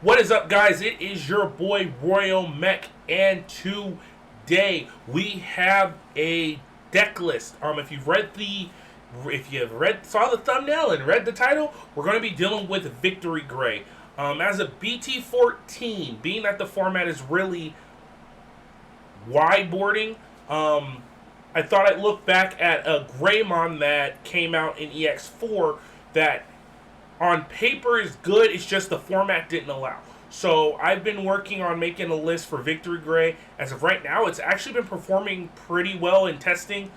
What is up, guys? It is your boy Royal Mech, and today we have a deck list. If you've read, saw the thumbnail and read the title, we're going to be dealing with Victory Gray. As a BT14, being that the format is really wide boarding, I thought I'd look back at a Greymon that came out in EX4 that on paper is good, it's just the format didn't allow. So I've been working on making a list for Victory Gray. As of right now, it's actually been performing pretty well in testing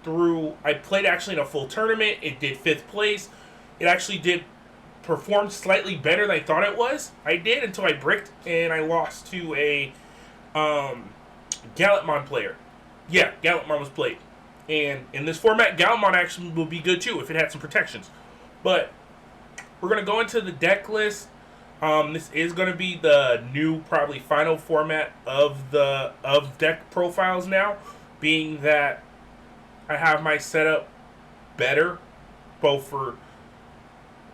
through. I played actually in a full tournament. It did 5th place. It actually did perform slightly better than I thought it was. I did until I bricked and I lost to a Gallantmon player. Yeah, Gallantmon was played. And in this format, Gallantmon actually will be good too if it had some protections. But we're going to go into the deck list. This is going to be the new, probably final format of deck profiles now, being that I have my setup better, both for.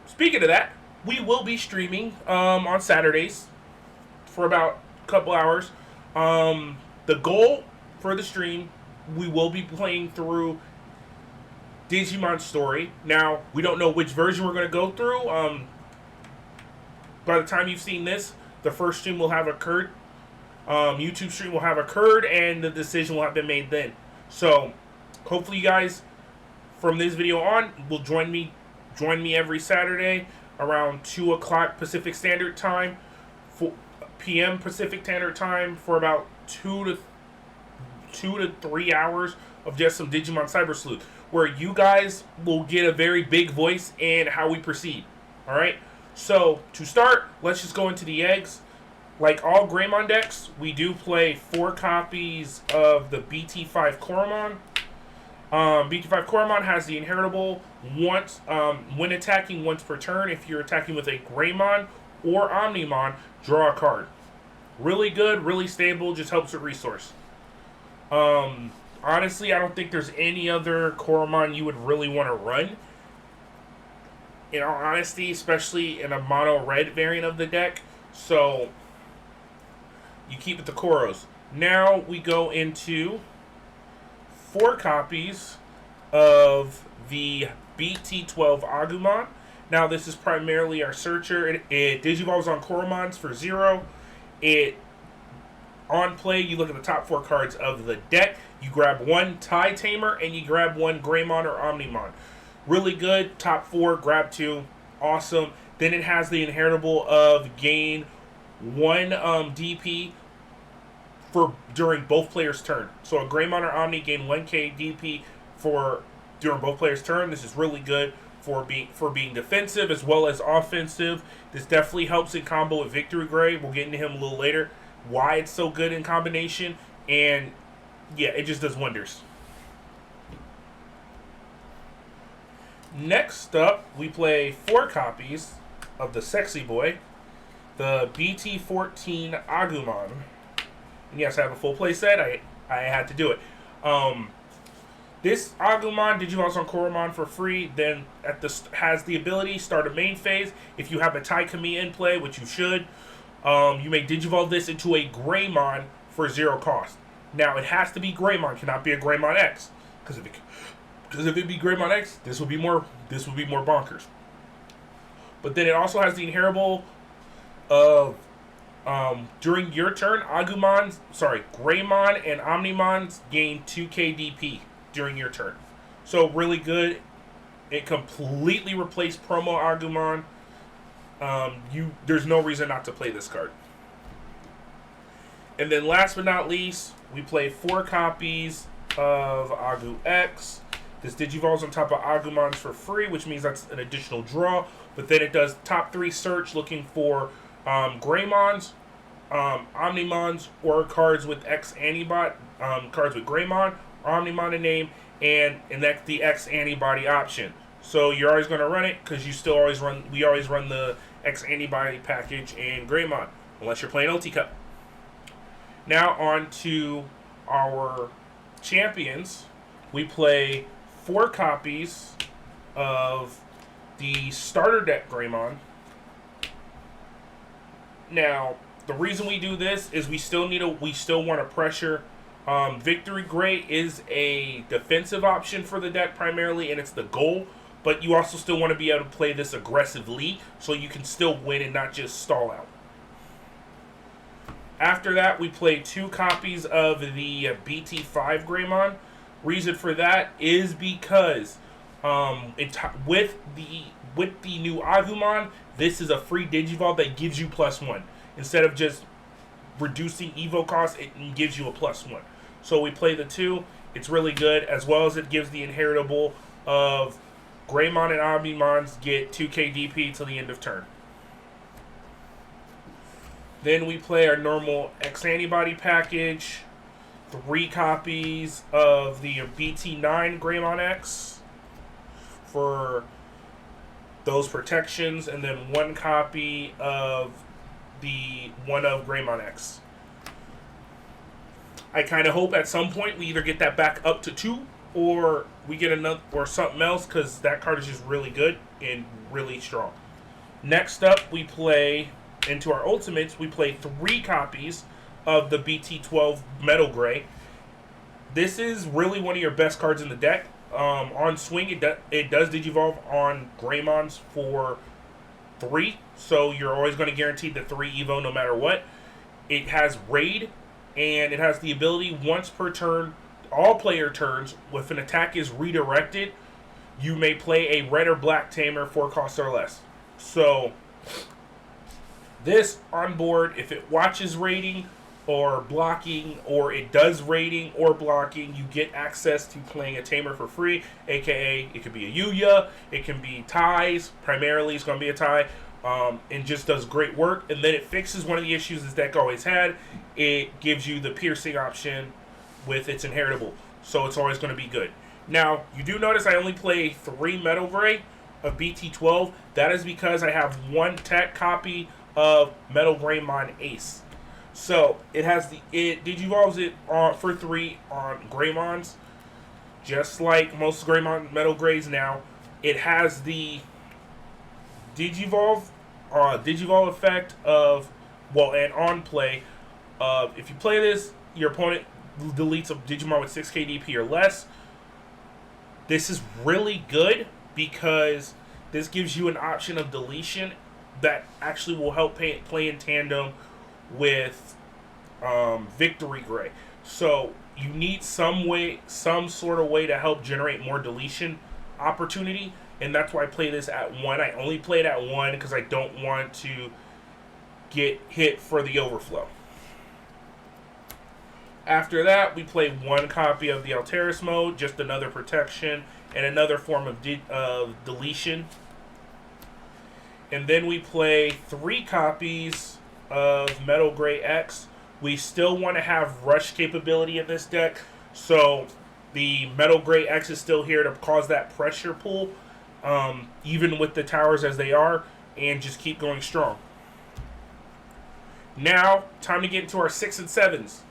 Speaking of that, we will be streaming on Saturdays for about a couple hours. The goal for the stream, we will be playing through Digimon Story. Now, we don't know which version we're going to go through. By the time you've seen this, the first stream will have occurred. YouTube stream will have occurred, and the decision will have been made then. So, hopefully you guys, from this video on, will join me every Saturday around 2 o'clock Pacific Standard Time, 4 p.m. Pacific Standard Time, for about 2 to 3 hours of just some Digimon Cyber Sleuth, where you guys will get a very big voice in how we proceed. Alright? So, to start, let's just go into the eggs. Like all Greymon decks, we do play 4 copies of the BT5 Koromon. BT5 Koromon has the inheritable once, when attacking once per turn. If you're attacking with a Greymon or Omnimon, draw a card. Really good, really stable, just helps with resource. Honestly, I don't think there's any other Koromon you would really want to run. In all honesty, especially in a mono red variant of the deck. So, you keep it the Koros. Now we go into 4 copies of the BT12 Agumon. Now this is primarily our searcher. It digivolves on Koromons for 0. On play, you look at the top 4 cards of the deck. You grab 1 TIE Tamer, and you grab 1 Greymon or Omnimon. Really good. Top 4, grab 2. Awesome. Then it has the inheritable of gain 1 DP for during both players' turn. So a Greymon or Omni gain 1k DP for during both players' turn. This is really good for being defensive as well as offensive. This definitely helps in combo with Victory Gray. We'll get into him a little later. Why it's so good in combination, and yeah, it just does wonders. Next up, we play 4 copies of the sexy boy, the BT14 Agumon. And yes, I have a full play set. I had to do it. This Agumon digivolves on Koromon for free. Then has the ability start a main phase. If you have a Tai Kami in play, which you should, you may digivolve this into a Greymon for 0 cost. Now, it has to be Greymon, cannot be a Greymon X. Because if it be Greymon X, this will be more bonkers. But then it also has the inheritable of during your turn, Greymon and Omnimon gain 2k DP during your turn. So really good. It completely replaced promo Agumon. There's no reason not to play this card. And then last but not least, we play 4 copies of Agu X. This digivolves on top of Agumons for free, which means that's an additional draw. But then it does top 3 search looking for Greymons, Omnimons, or cards with X antibody, cards with Greymon or Omnimon in name, and that's the X antibody option. So you're always going to run it because we always run the X antibody package in Greymon, unless you're playing OT Cup. Now on to our champions. We play 4 copies of the starter deck Greymon. Now, the reason we do this is we still want to pressure. Victory Gray is a defensive option for the deck primarily, and it's the goal. But you also still want to be able to play this aggressively so you can still win and not just stall out. After that, we play 2 copies of the BT5 Greymon. Reason for that is because with the new Agumon, this is a free Digivolve that gives you +1. Instead of just reducing Evo cost, it gives you a +1. So we play the 2. It's really good, as well as it gives the inheritable of Greymon and Agumons get 2k DP till the end of turn. Then we play our normal X Antibody package. 3 copies of the BT9 Greymon X for those protections, and then 1 copy of the one of Greymon X. I kind of hope at some point we either get that back up to 2 or we get another or something else, because that card is just really good and really strong. Next up, we play into our ultimates. We play 3 copies of the BT12 Metal Gray. This is really one of your best cards in the deck. On swing, it does Digivolve on Greymons for 3, so you're always going to guarantee the 3 Evo no matter what. It has Raid, and it has the ability once per turn, all player turns, if an attack is redirected, you may play a red or black tamer 4 costs or less. So this on board, if it watches raiding or blocking, or it does raiding or blocking, you get access to playing a tamer for free, aka it could be a Yuya, it can be ties, primarily it's going to be a tie, and just does great work. And then it fixes one of the issues this deck always had. It gives you the piercing option with its inheritable, so it's always going to be good. Now, you do notice I only play 3 Metal Gray of BT12. That is because I have 1 tech copy of Metal Greymon Ace. So it Digivolves it for 3 on Greymons, just like most Greymon Metal Grays now. It has the Digivolve effect of, well, and on play, if you play this, your opponent deletes a Digimon with 6k DP or less. This is really good because this gives you an option of deletion that actually will help play in tandem with Victory Gray. So you need some sort of way to help generate more deletion opportunity, and that's why I play this at 1. I only play it at 1 because I don't want to get hit for the overflow. After that, we play 1 copy of the Alteris mode, just another protection and another form of deletion. And then we play 3 copies of Metal Gray X. We still want to have rush capability in this deck, so the Metal Gray X is still here to cause that pressure pull, even with the towers as they are, and just keep going strong. Now, time to get into our 6 and 7s.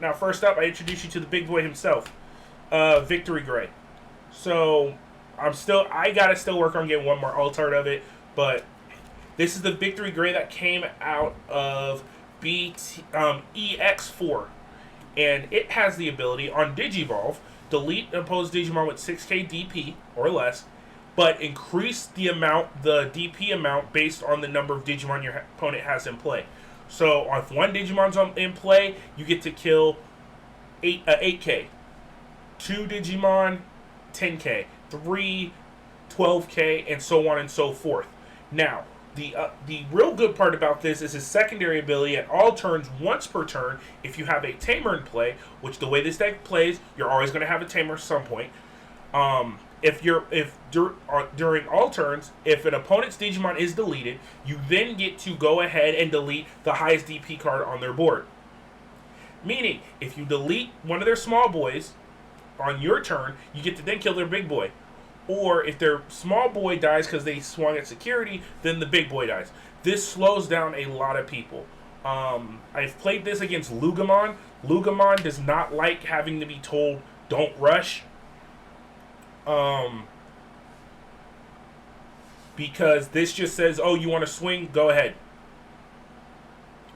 Now, first up, I introduce you to the big boy himself, Victory Gray. So, I gotta still work on getting 1 more alt art of it, but this is the Victory Gray that came out of EX4, and it has the ability on Digivolve, delete an opposed Digimon with 6k DP or less, but increase the DP amount based on the number of Digimon your opponent has in play. So if 1 Digimon's in play, you get to kill 8k. 2 Digimon, 10k. 3, 12k, and so on and so forth. Now, the real good part about this is his secondary ability at all turns, once per turn, if you have a tamer in play, which the way this deck plays, you're always going to have a tamer at some point. During all turns, if an opponent's Digimon is deleted, you then get to go ahead and delete the highest DP card on their board. Meaning, if you delete one of their small boys on your turn, you get to then kill their big boy. Or if their small boy dies because they swung at security, then the big boy dies. This slows down a lot of people. I've played this against Lugamon. Lugamon does not like having to be told, don't rush. Because this just says, oh, you want to swing? Go ahead.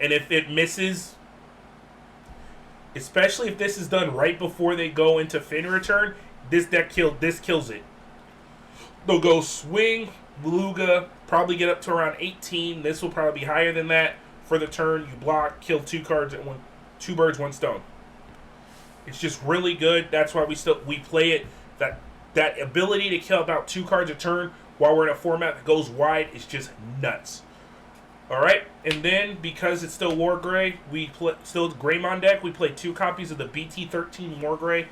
And if it misses, especially if this is done right before they go into fin return, this kills it. They'll go swing, beluga, probably get up to around 18. This will probably be higher than that for the turn. You block, kill 2 cards at two birds, 1 stone. It's just really good. That's why we play it. That ability to kill about 2 cards a turn while we're in a format that goes wide is just nuts. Alright, and then because it's still War Gray, still Greymon deck, we play 2 copies of the BT13 War Gray.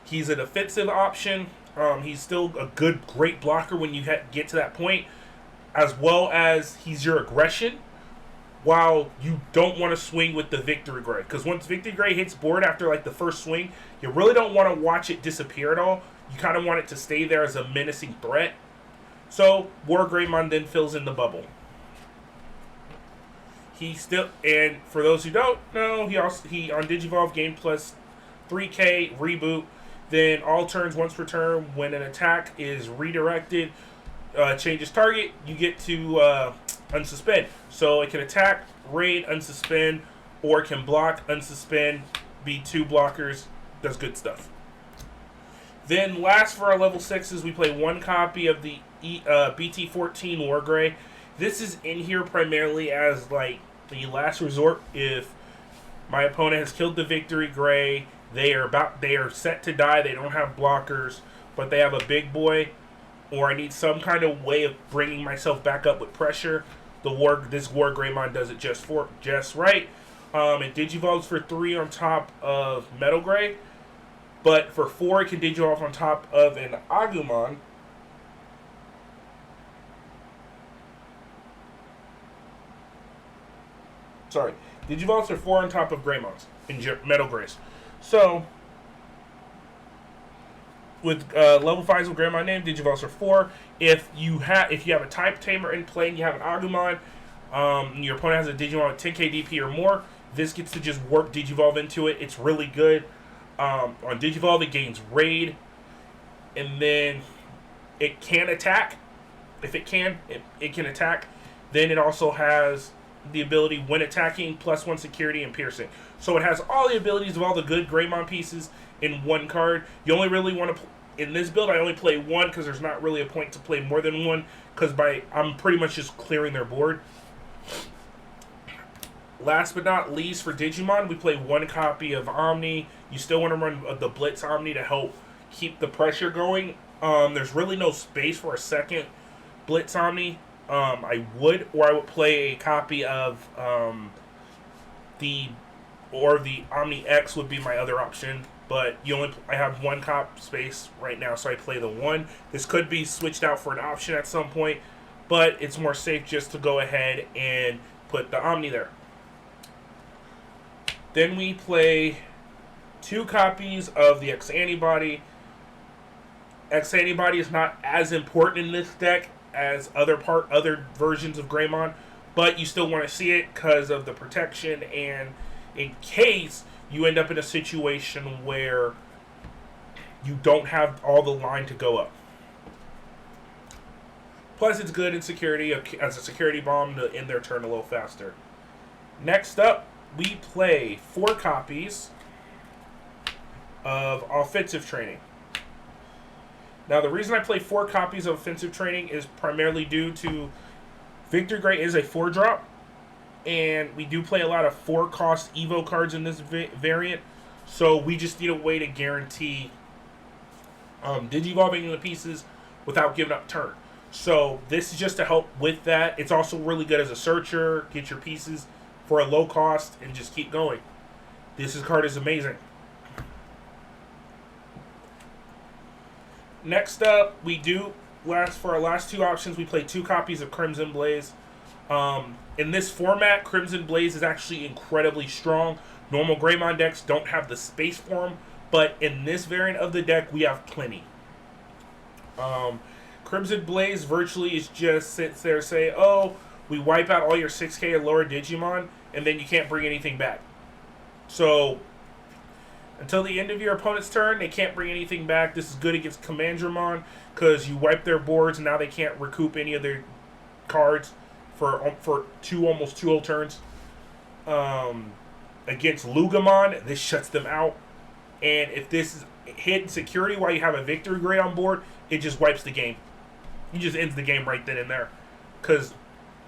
He's a defensive option. He's still a great blocker when you get to that point, as well as he's your aggression, while you don't want to swing with the Victorygray. Because once Victorygray hits board after like the first swing, you really don't want to watch it disappear at all. You kind of want it to stay there as a menacing threat. So War Greymon then fills in the bubble. And for those who don't know, he on Digivolve gained plus 3k reboot. Then all turns once per turn, when an attack is redirected, changes target, you get to unsuspend. So it can attack, raid, unsuspend, or it can block, unsuspend, be 2 blockers, does good stuff. Then last for our level 6s, we play 1 copy of the BT14 War Gray. This is in here primarily as like the last resort. If my opponent has killed the Victorygray, they are set to die, they don't have blockers, but they have a big boy, or I need some kind of way of bringing myself back up with pressure. This War Greymon does it just right. It digivolves for 3 on top of Metal Gray, but for 4 it can digivolve on top of an Agumon. Sorry, digivolves for 4 on top of Greymons in Metal Grays. So with level 5s with Greymon name, digivolves for 4. If you have a type tamer in play and you have an Agumon, your opponent has a Digimon with 10k DP or more, this gets to just warp Digivolve into it. It's really good. On Digivolve, it gains raid, and then it can attack. If it can attack. Then it also has the ability, when attacking, +1 security and piercing. So it has all the abilities of all the good Greymon pieces in 1 card. You only really want to in this build, I only play 1 because there's not really a point to play more than 1, because I'm pretty much just clearing their board. Last but not least, for Digimon, we play 1 copy of Omni. You still want to run the Blitz Omni to help keep the pressure going. There's really no space for a second Blitz Omni. I would play a copy of the Omni X would be my other option, but I have 1 cop space right now, so I play the 1. This could be switched out for an option at some point, but it's more safe just to go ahead and put the Omni there. Then we play 2 copies of the X Antibody. X Antibody is not as important in this deck as other versions of Greymon, but you still want to see it because of the protection, and in case you end up in a situation where you don't have all the line to go up. Plus, it's good in security as a security bomb to end their turn a little faster. Next up, we play 4 copies of Offensive Training. Now, the reason I play 4 copies of Offensive Training is primarily due to Victorygray is a 4-drop, and we do play a lot of 4-cost Evo cards in this variant, so we just need a way to guarantee Digivolving the pieces without giving up turn. So this is just to help with that. It's also really good as a searcher, get your pieces for a low cost, and just keep going. This card is amazing. Next up, for our last 2 options, we play 2 copies of Crimson Blaze. In this format, Crimson Blaze is actually incredibly strong. Normal Greymon decks don't have the space for him, but in this variant of the deck, we have plenty. Crimson Blaze virtually is just sits there and say, oh, we wipe out all your 6k or lower Digimon, and then you can't bring anything back. So until the end of your opponent's turn, they can't bring anything back. This is good against Commandramon because you wipe their boards, and now they can't recoup any of their cards for almost 2 whole turns. against Lugamon, this shuts them out. And if this is hit security while you have a victory grade on board, it just wipes the game. It just ends the game right then and there, because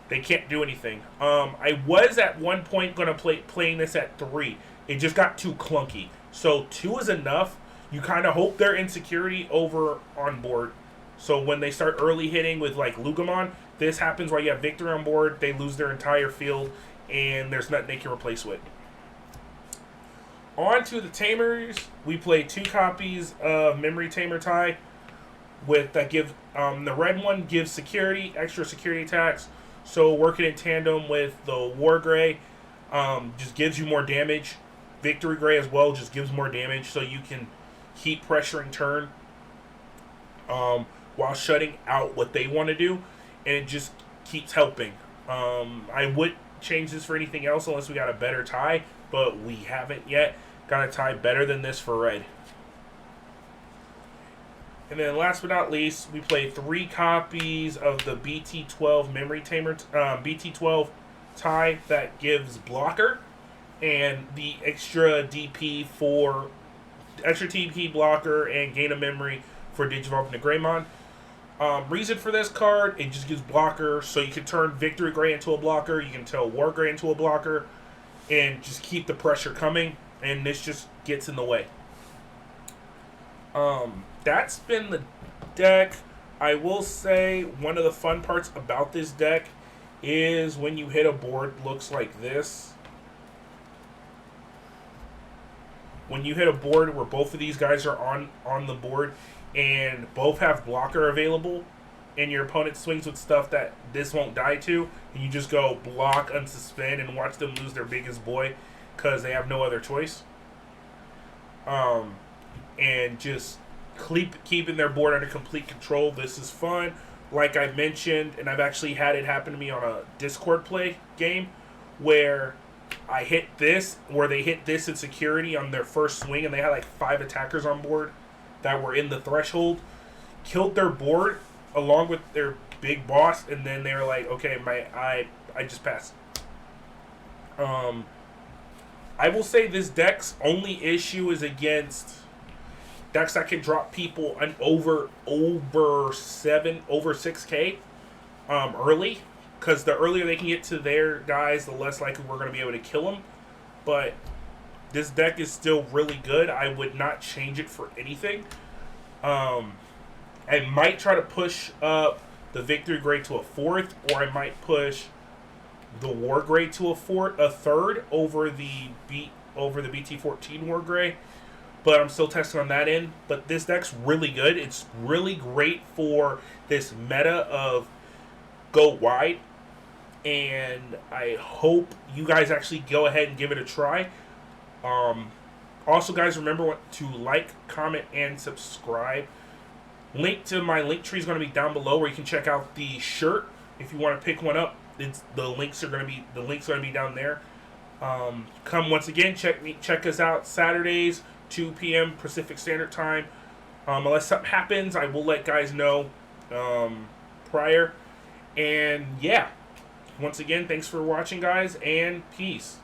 they can't do anything. I was at one point going to playing this at 3. It just got too clunky. So 2 is enough. You kind of hope they're in security over on board. So when they start early hitting with like Lugamon, this happens while you have Victor on board. They lose their entire field, and there's nothing they can replace with. On to the Tamers. We play 2 copies of Memory Tamer Tie. With that give the red one gives security, extra security attacks. So working in tandem with the War Gray, just gives you more damage. Victory Gray as well just gives more damage, so you can keep pressuring turn while shutting out what they want to do, and it just keeps helping. I would change this for anything else unless we got a better tie, but we haven't yet got a tie better than this for red. And then last but not least, we play 3 copies of the BT12 Memory Tamer, BT12 tie that gives blocker and the extra DP for extra TP blocker and gain of memory for Digivolve into Greymon. Reason for this card, it just gives blocker, so you can turn Victory Gray into a blocker, you can tell War Gray into a blocker, and just keep the pressure coming, and this just gets in the way. That's been the deck. I will say one of the fun parts about this deck is when you hit a board looks like this. When you hit a board where both of these guys are on the board and both have blocker available, and your opponent swings with stuff that this won't die to, and you just go block, unsuspend, and watch them lose their biggest boy because they have no other choice. And just keeping their board under complete control. This is fun. Like I mentioned, and I've actually had it happen to me on a Discord play game where I hit this, where they hit this in security on their first swing, and they had like 5 attackers on board that were in the threshold, killed their board along with their big boss, and then they were like, okay, I just passed. I will say this deck's only issue is against decks that can drop people an over 6k early, because the earlier they can get to their guys, the less likely we're going to be able to kill them. But this deck is still really good. I would not change it for anything. I might try to push up the Victory Gray to a 4th, or I might push the War Gray to a 3rd over the BT14 War Gray. But I'm still testing on that end. But this deck's really good. It's really great for this meta of go wide. And I hope you guys actually go ahead and give it a try. Also, guys, remember to like, comment, and subscribe. Link to my link tree is going to be down below, where you can check out the shirt if you want to pick one up. The links are going to be down there. Come once again, check us out Saturdays, 2 p.m. Pacific Standard Time. Unless something happens, I will let guys know prior. And yeah, once again, thanks for watching, guys, and peace.